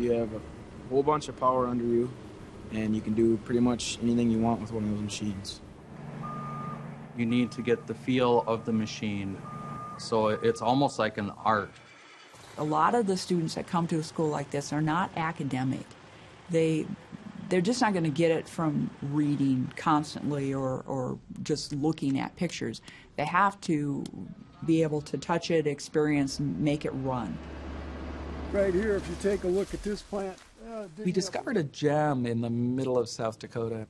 You have a whole bunch of power under you, and you can do pretty much anything you want with one of those machines. You need to get the feel of the machine, so it's almost like an art. A lot of the students that come to a school like this are not academic. They're just not going to get it from reading constantly or just looking at pictures. They have to be able to touch it, experience, and make it run. Right here, if you take a look at this plant. We discovered a gem in the middle of South Dakota.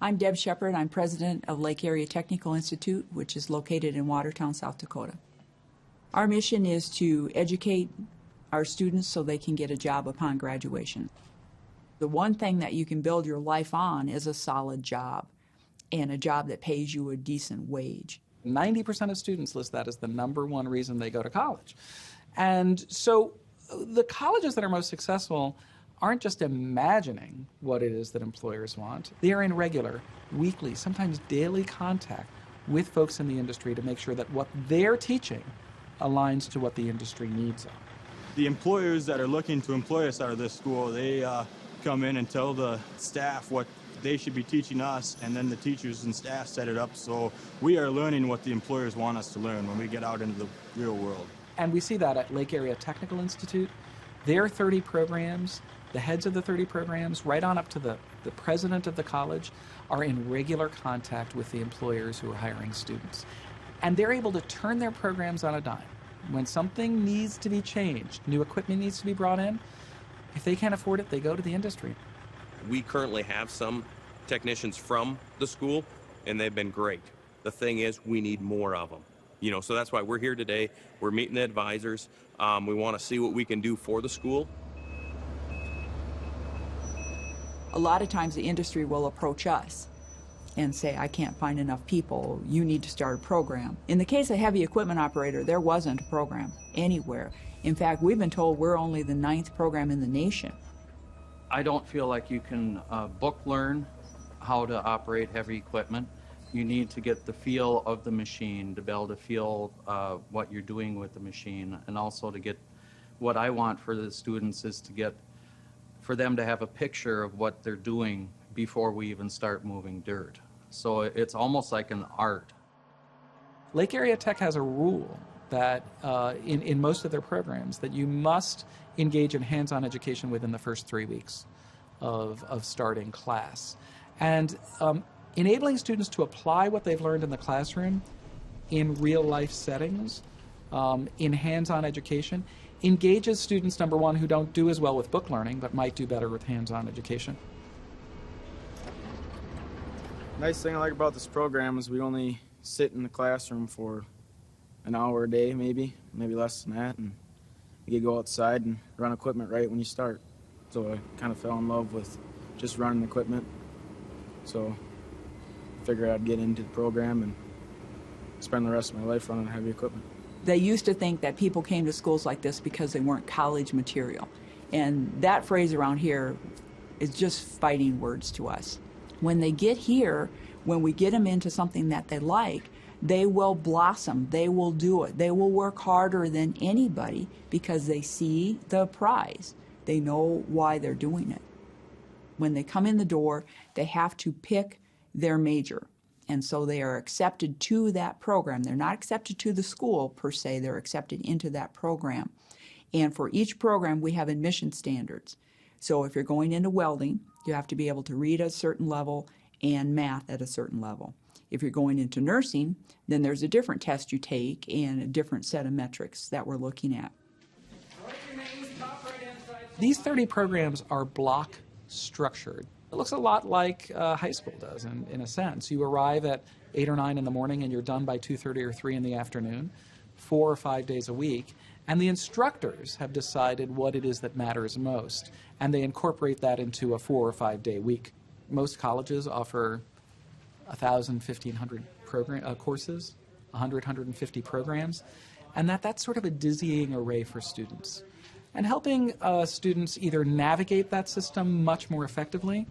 I'm Deb Shepherd. I'm president of Lake Area Technical Institute, which is located in Watertown, South Dakota. Our mission is to educate our students so they can get a job upon graduation. The one thing that you can build your life on is a solid job, and a job that pays you a decent wage. 90% of students list that as the #1 reason they go to college. And so the colleges that are most successful aren't just imagining what it is that employers want. They are in regular, weekly, sometimes daily contact with folks in the industry to make sure that what they're teaching aligns to what the industry needs are. The employers that are looking to employ us out of this school, they come in and tell the staff what they should be teaching us, and then the teachers and staff set it up so we are learning what the employers want us to learn when we get out into the real world. And we see that at Lake Area Technical Institute. Their 30 programs, the heads of the 30 programs, right on up to the president of the college, are in regular contact with the employers who are hiring students. And they're able to turn their programs on a dime. When something needs to be changed, new equipment needs to be brought in, if they can't afford it, they go to the industry. We currently have some technicians from the school, and they've been great. The thing is, we need more of them. You know, so that's why we're here today. We're meeting the advisors. We want to see what we can do for the school. A lot of times the industry will approach us and say, I can't find enough people, you need to start a program. In the case of heavy equipment operator, there wasn't a program anywhere. In fact, we've been told we're only the 9th program in the nation. I don't feel like you can book learn how to operate heavy equipment. You need to get the feel of the machine, to be able to feel what you're doing with the machine, and also to get, what I want for the students is to get, for them to have a picture of what they're doing before we even start moving dirt. So it's almost like an art. Lake Area Tech has a rule that in most of their programs that you must engage in hands-on education within the first 3 weeks of starting class. And enabling students to apply what they've learned in the classroom in real-life settings, in hands-on education, engages students, number one, who don't do as well with book learning but might do better with hands-on education. Nice thing I like about this program is we only sit in the classroom for an hour a day, maybe less than that, and you get to go outside and run equipment right when you start. So I kind of fell in love with just running equipment. So I figured I'd get into the program and spend the rest of my life running heavy equipment. They used to think that people came to schools like this because they weren't college material. And that phrase around here is just fighting words to us. When they get here, when we get them into something that they like, they will blossom, they will do it, they will work harder than anybody because they see the prize. They know why they're doing it. When they come in the door, they have to pick their major. And so they are accepted to that program. They're not accepted to the school per se, they're accepted into that program. And for each program, we have admission standards. So if you're going into welding, you have to be able to read at a certain level and math at a certain level. If you're going into nursing, then there's a different test you take and a different set of metrics that we're looking at. These 30 programs are block structured. It looks a lot like high school does in a sense. You arrive at 8 or 9 in the morning and you're done by 2:30 or 3 in the afternoon, 4 or 5 days a week. And the instructors have decided what it is that matters most, and they incorporate that into a 4 or 5 day week. Most colleges offer 1,000, 1,500 courses, 100, 150 programs, and that's sort of a dizzying array for students. And helping students either navigate that system much more effectively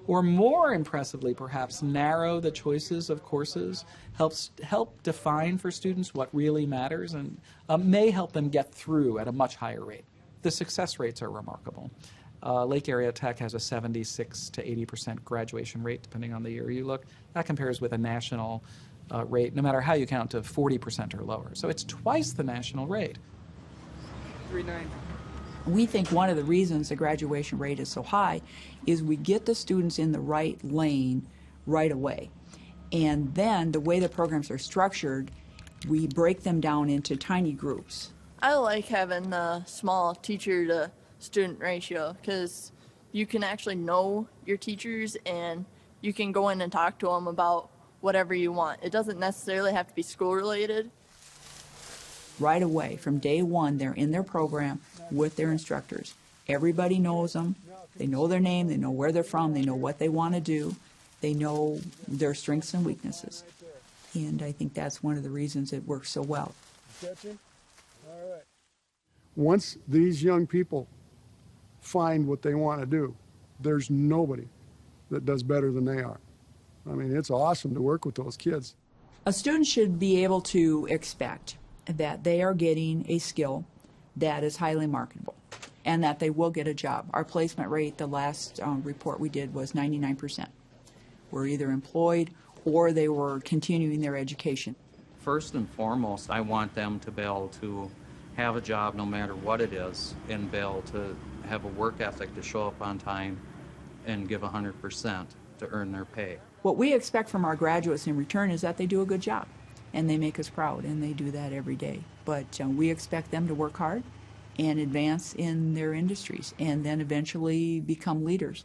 or more impressively perhaps, narrow the choices of courses, help define for students what really matters, and may help them get through at a much higher rate. The success rates are remarkable. Lake Area Tech has a 76 to 80% graduation rate, depending on the year you look. That compares with a national rate, no matter how you count, to 40% or lower. So it's twice the national rate. 390. We think one of the reasons the graduation rate is so high is we get the students in the right lane right away. And then the way the programs are structured, we break them down into tiny groups. I like having the small teacher to student ratio because you can actually know your teachers and you can go in and talk to them about whatever you want. It doesn't necessarily have to be school related. Right away, from day one, they're in their program with their instructors. Everybody knows them. They know their name. They know where they're from. They know what they want to do. They know their strengths and weaknesses. And I think that's one of the reasons it works so well. Catch him? All right. Once these young people find what they want to do, there's nobody that does better than they are. I mean, it's awesome to work with those kids. A student should be able to expect that they are getting a skill that is highly marketable and that they will get a job. Our placement rate, the last report we did, was 99%. Were either employed or they were continuing their education. First and foremost, I want them to be able to have a job no matter what it is and be able to have a work ethic to show up on time and give 100% to earn their pay. What we expect from our graduates in return is that they do a good job, and they make us proud, and they do that every day. But we expect them to work hard and advance in their industries and then eventually become leaders.